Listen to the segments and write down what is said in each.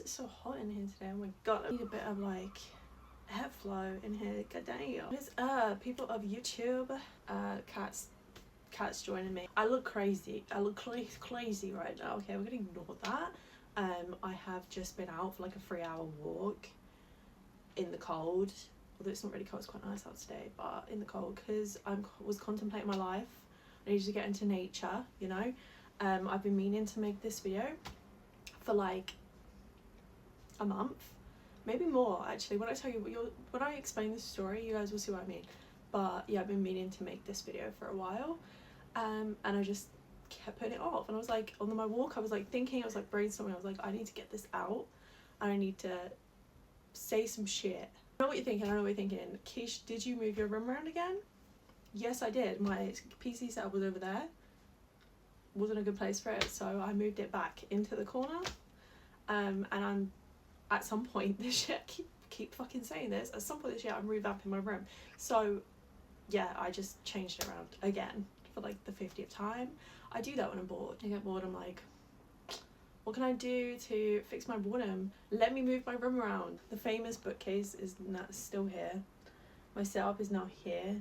It's so hot in here today. Oh my god, I need a bit of like airflow in here. God damn. What is people of YouTube? Cats joining me. I look crazy. I look crazy right now. Okay, we're gonna ignore that. I have just been out for like a 3-hour walk in the cold. Although it's not really cold, it's quite nice out today, but in the cold because I was contemplating my life. I needed to get into nature, you know. I've been meaning to make this video for like a month, maybe more actually. When I tell you when I explain this story, you guys will see what I mean. But yeah, I've been meaning to make this video for a while, and I just kept putting it off. And I was like, on my walk, I was like thinking, I was like brainstorming, I was like, I need to get this out and I need to say some shit. I know what you're thinking, I know what you're thinking. Keish, did you move your room around again? Yes, I did. My PC setup was over there. Wasn't a good place for it, so I moved it back into the corner. And I'm, at some point this year, keep fucking saying this, at some point this year I'm revamping my room. So yeah, I just changed it around again for like the 50th time. I do that when I'm bored. I get bored, I'm like, what can I do to fix my boredom? Let me move my room around. The famous bookcase is still here. My setup is now here.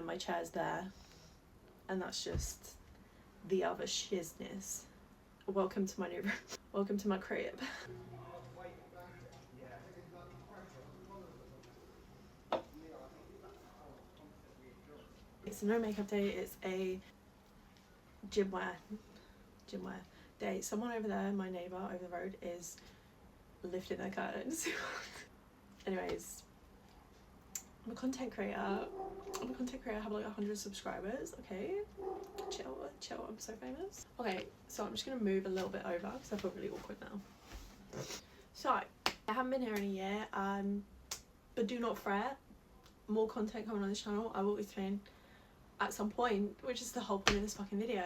My chair's there. And that's just the other shizness. Welcome to my new room. Welcome to my crib. It's a no makeup day, it's a gym wear day. Someone over there, my neighbour over the road, is lifting their curtains. Anyways, I'm a content creator. I have like 100 subscribers. Okay, chill, I'm so famous. Okay, so I'm just gonna move a little bit over because I feel really awkward now. So I haven't been here in a year, but do not fret, more content coming on this channel. I will explain at some point, which is the whole point of this fucking video.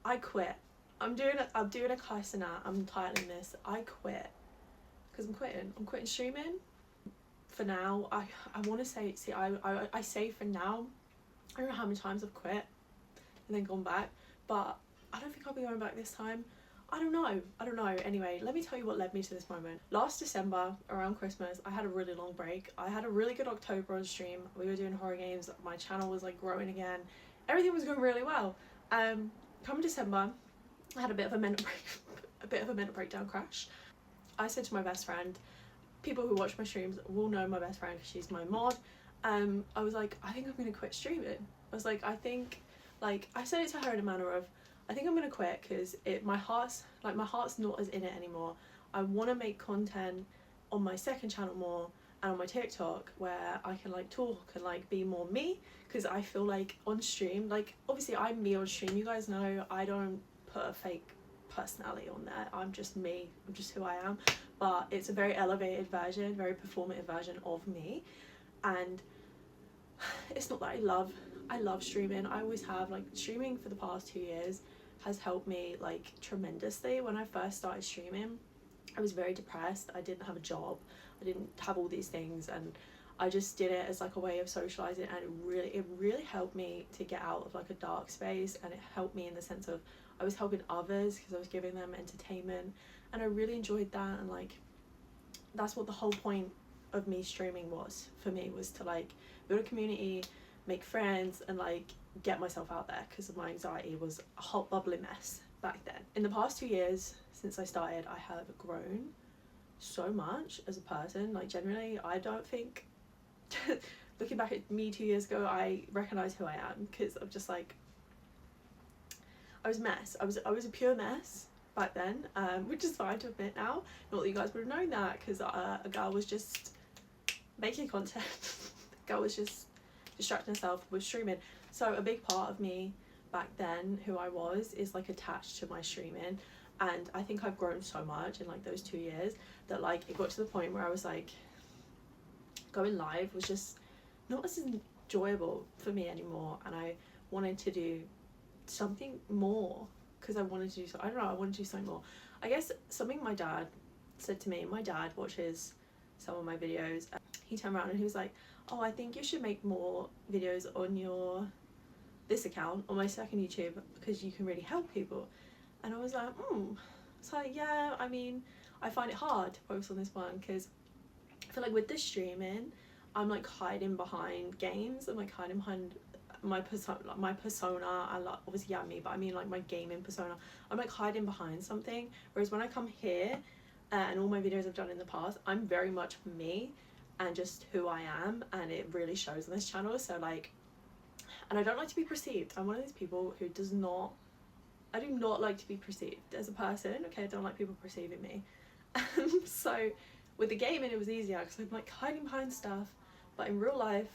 I quit. I'm doing a Kaisana. I'm titling this I quit because I'm quitting streaming for now. I want to say, see, I say for now. I don't know how many times I've quit and then gone back, but I don't think I'll be going back this time. I don't know. Anyway, let me tell you what led me to this moment. Last December, around Christmas, I had a really long break. I had a really good October on stream. We were doing horror games. My channel was like growing again. Everything was going really well. Come December, I had a bit of a mental breakdown crash. I said to my best friend, people who watch my streams will know my best friend because she's my mod. I was like, I think I'm gonna quit streaming. I was like, I said it to her in a manner of, I think I'm gonna quit because my heart's not as in it anymore. I want to make content on my second channel more and on my TikTok where I can like talk and like be more me, because I feel like on stream, like obviously I'm me on stream, you guys know I don't put a fake personality on there. I'm just me, I'm just who I am, but it's a very elevated version, very performative version of me. And it's not that I love streaming. I always have. Like streaming for the past 2 years has helped me like tremendously. When I first started streaming, I was very depressed. I didn't have a job, I didn't have all these things, and I just did it as like a way of socializing, and it really helped me to get out of like a dark space. And it helped me in the sense of I was helping others because I was giving them entertainment, and I really enjoyed that. And like that's what the whole point of me streaming was for me, was to like build a community, make friends, and like get myself out there, because my anxiety was a hot bubbling mess back then. In the past 2 years since I started, I have grown so much as a person. Like generally, I don't think looking back at me 2 years ago, I recognize who I am, because I'm just like, I was a mess. I was a pure mess back then, which is fine to admit now. Not that you guys would have known that, because a girl was just making content. A girl was just distracting herself with streaming. So a big part of me back then, who I was, is like attached to my streaming. And I think I've grown so much in like those 2 years that like it got to the point where I was like, going live was just not as enjoyable for me anymore, and I wanted to do something more, because I wanted to do I wanted to do something more. I guess something my dad said to me. My dad watches some of my videos. He turned around and he was like, oh, I think you should make more videos on this account, on my second YouTube, because you can really help people. And I was like, So yeah, I mean, I find it hard to post on this one because I feel like with this streaming, I'm like hiding behind games. I'm like hiding behind my persona, and like obviously yeah me, but I mean like my gaming persona. I'm like hiding behind something. Whereas when I come here, and all my videos I've done in the past, I'm very much me, and just who I am, and it really shows on this channel. So like, and I don't like to be perceived. I'm one of these people who does not. I do not like to be perceived as a person. Okay, I don't like people perceiving me. So with the gaming it was easier because I'm like hiding behind stuff, but in real life,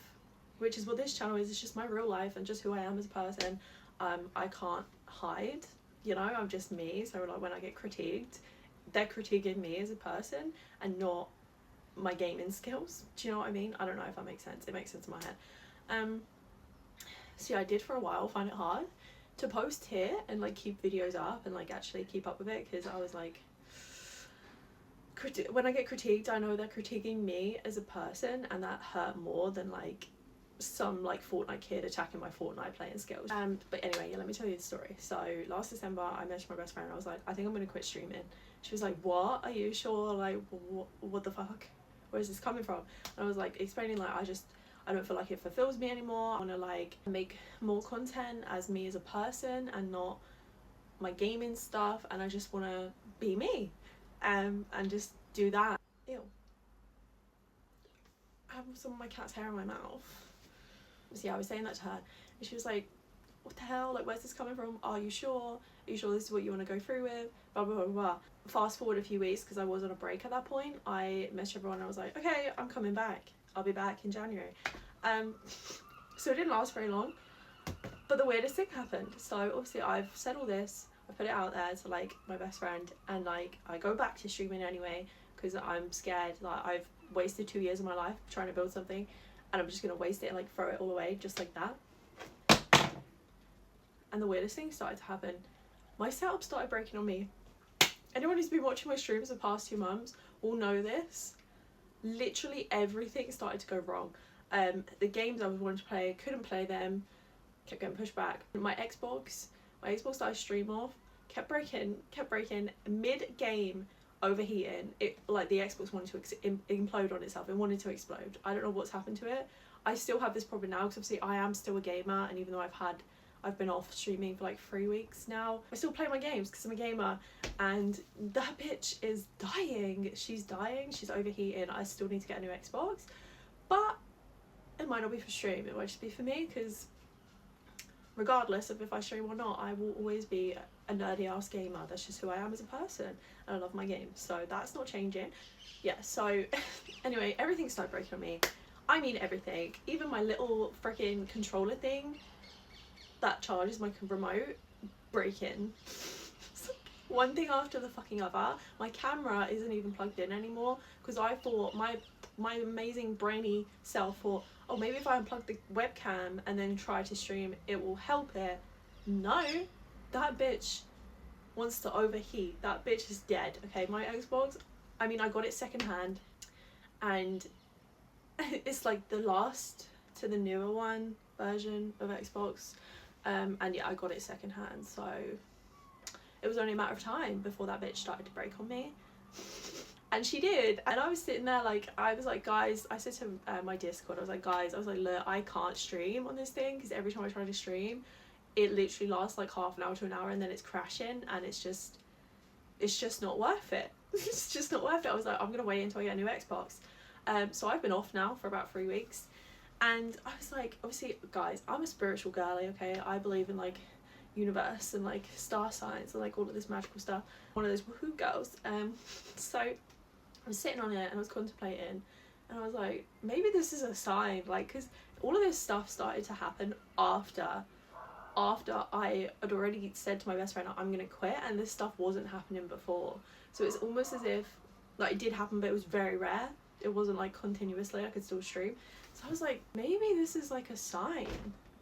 which is what this channel is, it's just my real life and just who I am as a person. I can't hide, you know, I'm just me. So like when I get critiqued, they're critiquing me as a person and not my gaming skills. Do you know what I mean? I don't know if that makes sense. It makes sense in my head. So yeah, I did for a while find it hard to post here and like keep videos up and like actually keep up with it, because I was like, when I get critiqued, I know they're critiquing me as a person, and that hurt more than like some like Fortnite kid attacking my Fortnite playing skills. But anyway, yeah, let me tell you the story. So last December I messaged my best friend and I was like, I think I'm gonna quit streaming. She was like, what, are you sure? Like what the fuck, where is this coming from? And I was like explaining like I don't feel like it fulfills me anymore. I want to like make more content as me as a person and not my gaming stuff, and I just want to be me, and just do that. Ew. I have some of my cat's hair in my mouth. So yeah, I was saying that to her and she was like, what the hell, like where's this coming from? Are you sure? Are you sure this is what you want to go through with? Blah blah blah blah. Fast forward a few weeks, because I was on a break at that point, I messaged everyone and I was like, okay, I'm coming back, I'll be back in January. So it didn't last very long, but the weirdest thing happened. So obviously I've said all this, I put it out there to like my best friend, and like I go back to streaming anyway because I'm scared. Like I've wasted 2 years of my life trying to build something, and I'm just gonna waste it and like throw it all away just like that. And the weirdest thing started to happen. My setup started breaking on me. Anyone who's been watching my streams the past 2 months will know this. Literally everything started to go wrong. The games I was wanting to play, couldn't play them, kept getting pushed back. My Xbox started stream off, kept breaking, mid-game, overheating. It like the Xbox wanted to implode on itself. It wanted to explode. I don't know what's happened to it. I still have this problem now because obviously I am still a gamer, and even though I've been off streaming for like 3 weeks now, I still play my games because I'm a gamer, and that bitch is dying. She's dying, she's overheating. I still need to get a new Xbox, but it might not be for stream, it might just be for me, because regardless of if I stream or not, I will always be a nerdy ass gamer. That's just who I am as a person, and I love my games, so that's not changing. Yeah, so anyway, everything started breaking on me. I mean everything, even my little freaking controller thing that charges my remote, breaking. One thing after the fucking other. My camera isn't even plugged in anymore because I thought my amazing brainy self thought, oh, maybe if I unplug the webcam and then try to stream it will help it. No, that bitch wants to overheat. That bitch is dead. Okay, my Xbox, I mean I got it secondhand, and it's like the last to the newer one version of Xbox, and yeah, I got it secondhand, so it was only a matter of time before that bitch started to break on me. And she did, and I was sitting there like, I was like, guys, I said to my Discord, I was like, guys, I was like, look, I can't stream on this thing because every time I try to stream it literally lasts like half an hour to an hour and then it's crashing, and it's just not worth it. It's just not worth it. I was like, I'm gonna wait until I get a new Xbox. So I've been off now for about 3 weeks, and I was like, obviously guys, I'm a spiritual girly, okay, I believe in like universe and like star signs and like all of this magical stuff, one of those woohoo girls. So I was sitting on it and I was contemplating, and I was like, maybe this is a sign, like, because all of this stuff started to happen after I had already said to my best friend I'm gonna quit, and this stuff wasn't happening before. So it's almost as if like it did happen, but it was very rare. It wasn't like continuously, I could still stream. So I was like, maybe this is like a sign.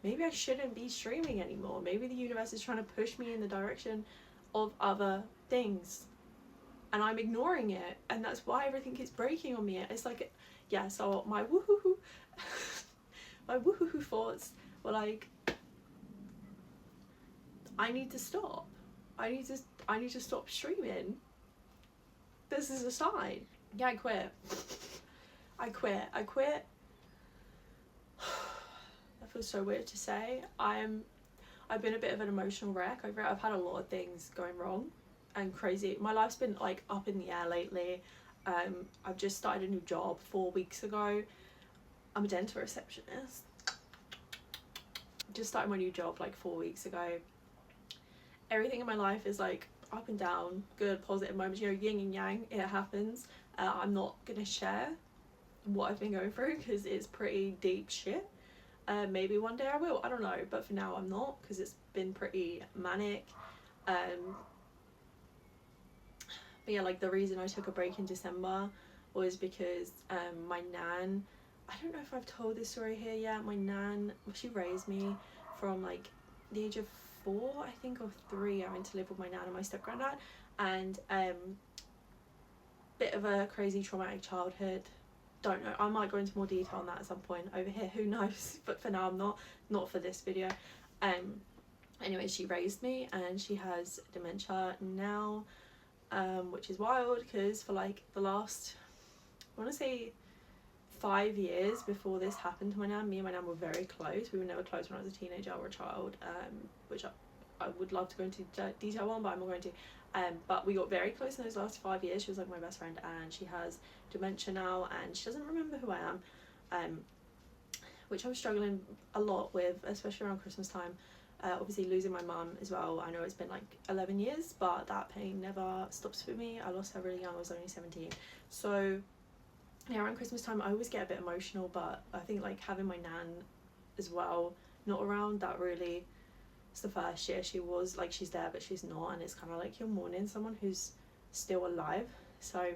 Maybe I shouldn't be streaming anymore. Maybe the universe is trying to push me in the direction of other things, and I'm ignoring it, and that's why everything keeps breaking on me. It's like, yeah, so my woohoo my woohoo thoughts were like, I need to stop. I need to stop streaming. This is a sign. Yeah, I quit. That feels so weird to say. I've been a bit of an emotional wreck. I've had a lot of things going wrong and crazy. My life's been like up in the air lately. I've just started a new job 4 weeks ago. I'm a dental receptionist. Just started my new job like 4 weeks ago. Everything in my life is like up and down, good, positive moments, you know, yin and yang, it happens. I'm not gonna share what I've been going through because it's pretty deep shit. Maybe one day I will, I don't know, but for now I'm not, because it's been pretty manic. But yeah, like the reason I took a break in December was because my nan, I don't know if I've told this story here yet. My nan, she raised me from like the age of 4, I think, or 3. I went to live with my nan and my step granddad, and bit of a crazy traumatic childhood. Don't know, I might go into more detail on that at some point over here, who knows, but for now I'm not for this video. Anyway, she raised me and she has dementia now, which is wild because for like the last, I want to say 5 years before this happened to my nan, me and my nan were very close. We were never close when I was a teenager or a child, which I would love to go into detail on, but I'm not going to. But we got very close in those last 5 years. She was like my best friend, and she has dementia now and she doesn't remember who I am, which I'm struggling a lot with, especially around Christmas time. Obviously losing my mum as well. I know it's been like 11 years, but that pain never stops for me. I lost her really young, I was only 17. So yeah, around Christmas time I always get a bit emotional, but I think like having my nan as well not around, that really, it's the first year she was like, she's there but she's not, and it's kind of like you're mourning someone who's still alive. So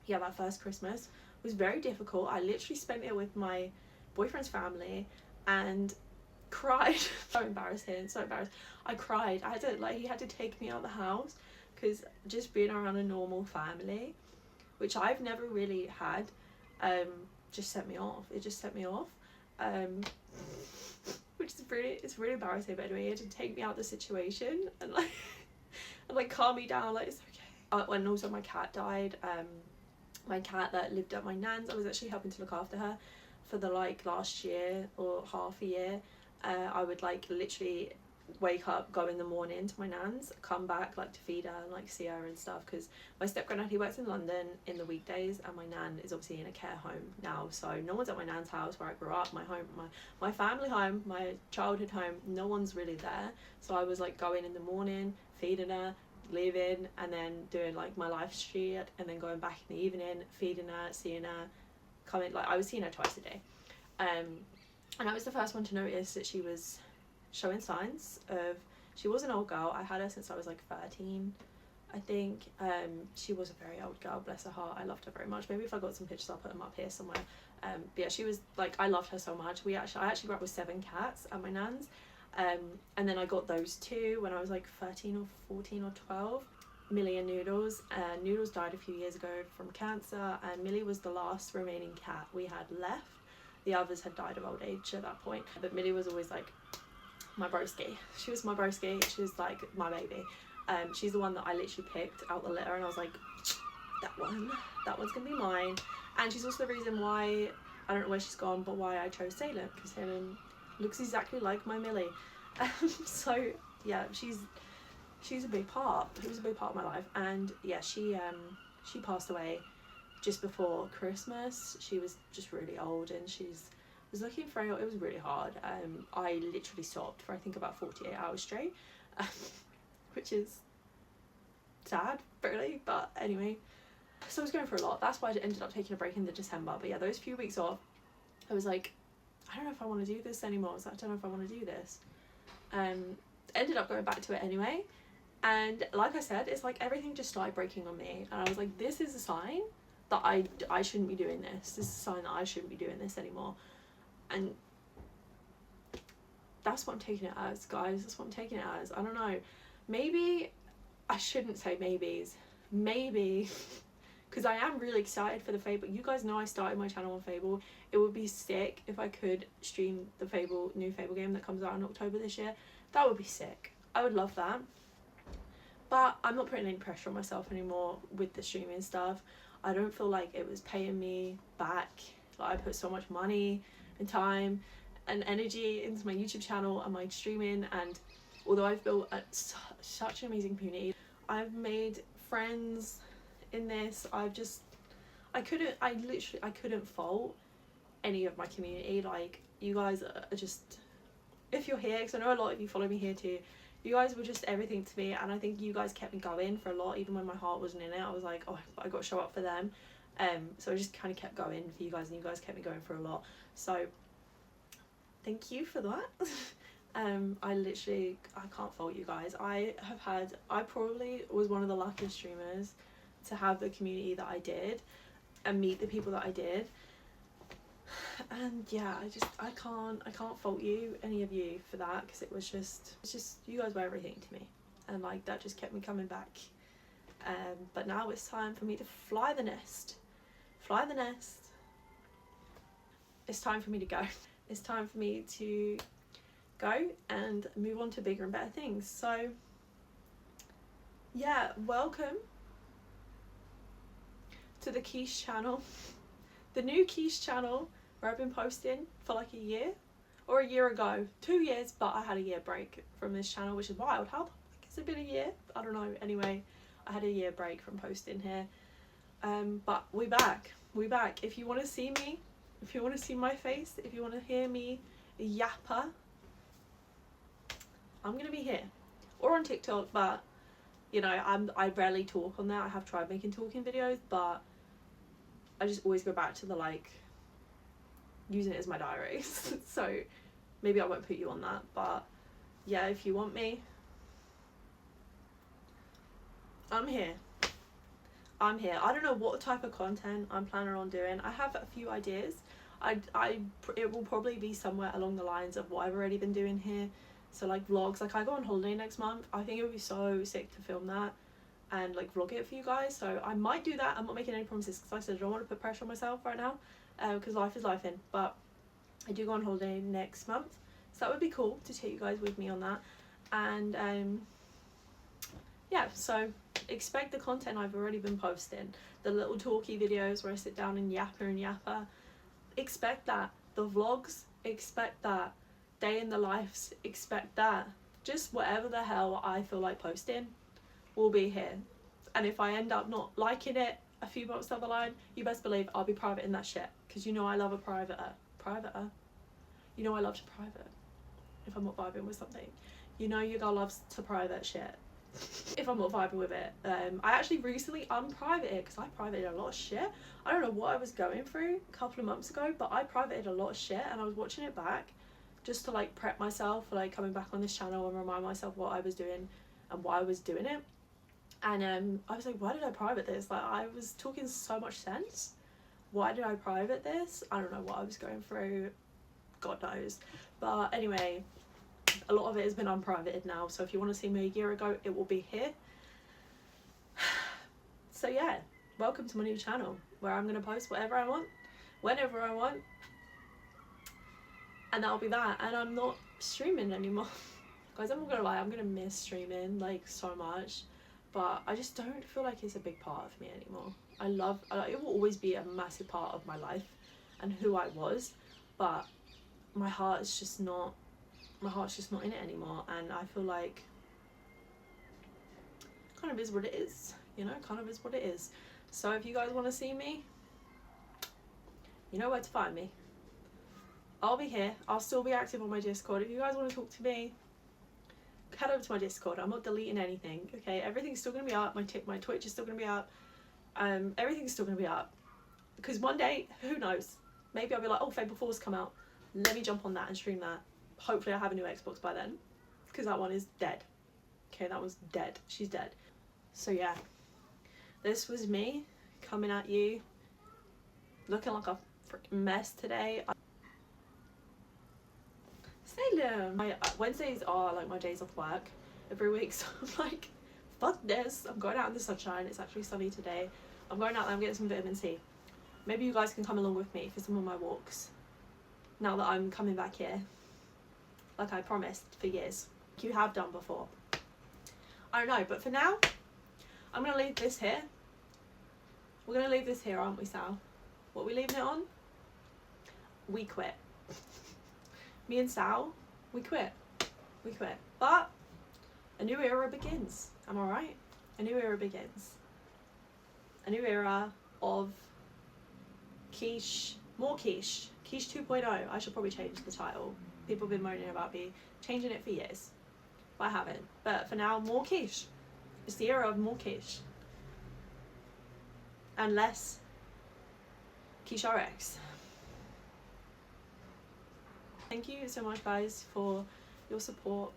yeah, that first Christmas was very difficult. I literally spent it with my boyfriend's family and cried. So embarrassed. I cried. I had to, like, he had to take me out of the house because just being around a normal family, which I've never really had, just set me off. It just set me off, which is it's really embarrassing. But anyway, he had to take me out of the situation and like calm me down, like it's okay. When also my cat died, my cat that lived at my nan's, I was actually helping to look after her for the like last year or half a year. I would like literally wake up, go in the morning to my nan's, come back like to feed her and like see her and stuff, because my step granddad, he works in London in the weekdays and my nan is obviously in a care home now, so no one's at my nan's house where I grew up, my home, my family home, my childhood home, no one's really there. So I was like going in the morning, feeding her, leaving, and then doing like my life street, and then going back in the evening, feeding her, seeing her, coming, like I was seeing her twice a day. And I was the first one to notice that she was showing signs of, she was an old girl. I had her since I was like 13, I think. She was a very old girl, bless her heart. I loved her very much. Maybe if I got some pictures, I'll put them up here somewhere. But yeah, she was like, I loved her so much. I actually grew up with 7 cats at my nan's. And then I got those 2 when I was like 13 or 14 or 12. Millie and Noodles. Noodles died a few years ago from cancer, and Millie was the last remaining cat we had left. The others had died of old age at that point, but Millie was always like my broski. She was my broski. She was like my baby. She's the one that I literally picked out the litter, and I was like, that one's gonna be mine. And she's also the reason why, I don't know where she's gone, but why I chose Salem, because Salem looks exactly like my Millie. So yeah, she's a big part. It was a big part of my life. And yeah, she passed away just before Christmas. She was just really old, and was looking frail. It was really hard. I literally sobbed for I think about 48 hours straight, which is sad really, but anyway. So I was going through a lot. That's why I ended up taking a break in the December. But yeah, those few weeks off, I was like, I don't know if I want to do this anymore. I don't know if I want to do this. Ended up going back to it anyway. And like I said, it's like everything just started breaking on me. And I was like, this is a sign that I shouldn't be doing this. This is a sign that I shouldn't be doing this anymore. And that's what I'm taking it as, guys. That's what I'm taking it as. I don't know. Maybe I shouldn't say maybes. Maybe. Because I am really excited for the Fable. You guys know I started my channel on Fable. It would be sick if I could stream the new Fable game that comes out in October this year. That would be sick. I would love that. But I'm not putting any pressure on myself anymore with the streaming stuff. I don't feel like it was paying me back. Like, I put so much money and time and energy into my YouTube channel and my streaming, and although I've built such an amazing community, I've made friends in this. I couldn't fault any of my community. Like, you guys are just, if you're here, because I know a lot of you follow me here too, you guys were just everything to me, and I think you guys kept me going for a lot. Even when my heart wasn't in it, I was like, oh, I got to show up for them. So I just kind of kept going for you guys, and you guys kept me going for a lot. So thank you for that. I can't fault you guys. I probably was one of the luckiest streamers to have the community that I did and meet the people that I did. And yeah, I can't fault you, any of you, for that, because it's just you guys were everything to me, and like that just kept me coming back. But now it's time for me to fly the nest. It's time for me to go. It's time for me to go and move on to bigger and better things. So yeah, welcome to the Quiche channel, the new Quiche channel, where I've been posting for like a year, or a year ago, 2 years, but I had a year break from this channel, which is wild. How the fuck has it been a year? I don't know. Anyway, I had a year break from posting here. But we're back. If you want to see me, if you want to see my face, if you want to hear me yapper, I'm gonna be here, or on TikTok. But you know, I rarely talk on that. I have tried making talking videos, but I just always go back to the like using it as my diary. So maybe I won't put you on that, but yeah, if you want me, I'm here. I don't know what type of content I'm planning on doing. I have a few ideas. It will probably be somewhere along the lines of what I've already been doing here. So like vlogs, like I go on holiday next month. I think it would be so sick to film that and like vlog it for you guys. So I might do that. I'm not making any promises, because like I said, I don't want to put pressure on myself right now, because life is life in. But I do go on holiday next month, so that would be cool to take you guys with me on that. And yeah, so expect the content I've already been posting, the little talky videos where I sit down and yapper. Expect that. The vlogs, expect that. Day in the lives, expect that. Just whatever the hell I feel like posting will be here. And if I end up not liking it a few months down the line, you best believe I'll be private in that shit, because you know I love a privater. You know I love to private if I'm not vibing with something. You know your girl loves to private shit if I'm not vibing with it. I actually recently unprivated, because I privated a lot of shit. I don't know what I was going through a couple of months ago, but I privated a lot of shit, and I was watching it back just to like prep myself for like coming back on this channel and remind myself what I was doing and why I was doing it. And I was like, why did I private this? Like, I was talking so much sense. Why did I private this? I don't know what I was going through, God knows. But anyway, a lot of it has been unprivated now, so if you want to see me a year ago, it will be here. So yeah, welcome to my new channel, where I'm going to post whatever I want, whenever I want, and that'll be that. And I'm not streaming anymore. Guys, I'm not gonna lie, I'm gonna miss streaming like so much, but I just don't feel like it's a big part of me anymore. It will always be a massive part of my life and who I was, but my heart's just not in it anymore. And I feel like kind of is what it is, you know, kind of is what it is. So if you guys want to see me, you know where to find me. I'll be here. I'll still be active on my Discord. If you guys want to talk to me, head over to my Discord. I'm not deleting anything, okay? Everything's still going to be up. My Twitch is still going to be up. Everything's still going to be up. Because one day, who knows? Maybe I'll be like, oh, Fable 4's come out. Let me jump on that and stream that. Hopefully I have a new Xbox by then. Because that one is dead. Okay, that one's dead. She's dead. So yeah. This was me coming at you. Looking like a freaking mess today. Salem. My Wednesdays are like my days off work every week, so I'm like, fuck this. I'm going out in the sunshine. It's actually sunny today. I'm going out there, I'm getting some vitamin C. Maybe you guys can come along with me for some of my walks now that I'm coming back here, like I promised for years, like you have done before. I don't know, but for now, I'm going to leave this here. We're going to leave this here, aren't we, Sal? What are we leaving it on? We quit. Me and Sal, we quit. We quit. But a new era begins. Am I right? A new era begins. A new era of quiche. More quiche. Quiche 2.0. I should probably change the title. People have been moaning about me changing it for years. But I haven't. But for now, more quiche. It's the era of more quiche. And less quiche RX. Thank you so much, guys, for your support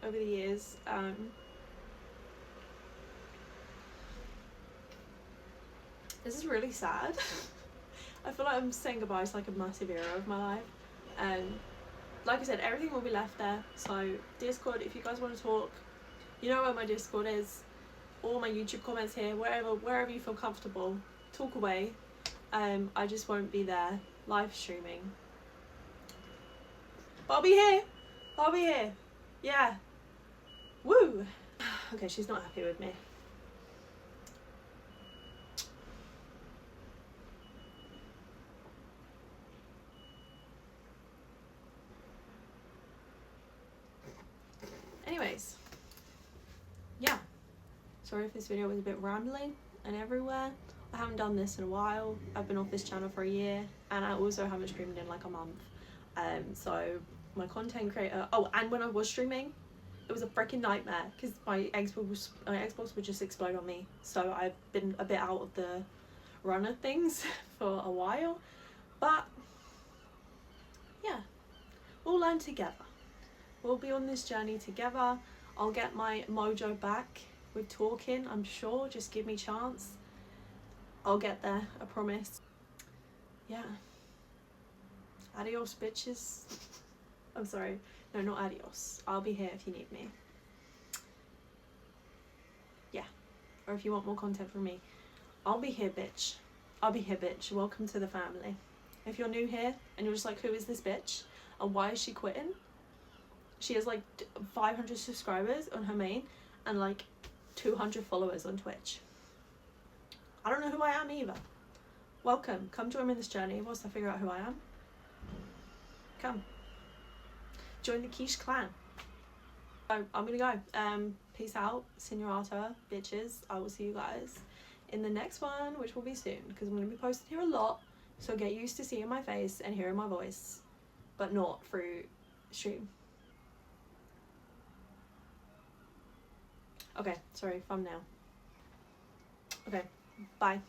over the years. This is really sad. I feel like I'm saying goodbye to like a massive era of my life. Like I said, everything will be left there. So Discord, if you guys want to talk, you know where my Discord is. All my YouTube comments here, wherever you feel comfortable, talk away. I just won't be there live streaming. But I'll be here. I'll be here. Yeah. Woo. Okay, she's not happy with me. Anyways, yeah, sorry if this video was a bit rambling and everywhere. I haven't done this in a while. I've been off this channel for a year, and I also haven't streamed in like a month. So my content creator, oh, and when I was streaming, it was a freaking nightmare because my Xbox would just explode on me. So I've been a bit out of the run of things for a while, but yeah, we'll learn together. We'll be on this journey together. I'll get my mojo back with talking, I'm sure. Just give me a chance. I'll get there, I promise. Yeah. Adios, bitches. I'm sorry. No, not adios. I'll be here if you need me. Yeah. Or if you want more content from me. I'll be here, bitch. I'll be here, bitch. Welcome to the family. If you're new here and you're just like, who is this bitch? And why is she quitting? She has like 500 subscribers on her main and like 200 followers on Twitch. I don't know who I am either. Welcome. Come join me in this journey whilst I figure out who I am. Come. Join the Quiche clan. So I'm gonna go. Peace out. Senorata, bitches. I will see you guys in the next one, which will be soon, because I'm gonna be posting here a lot. So get used to seeing my face and hearing my voice, but not through stream. Okay, sorry, thumbnail. Okay, bye.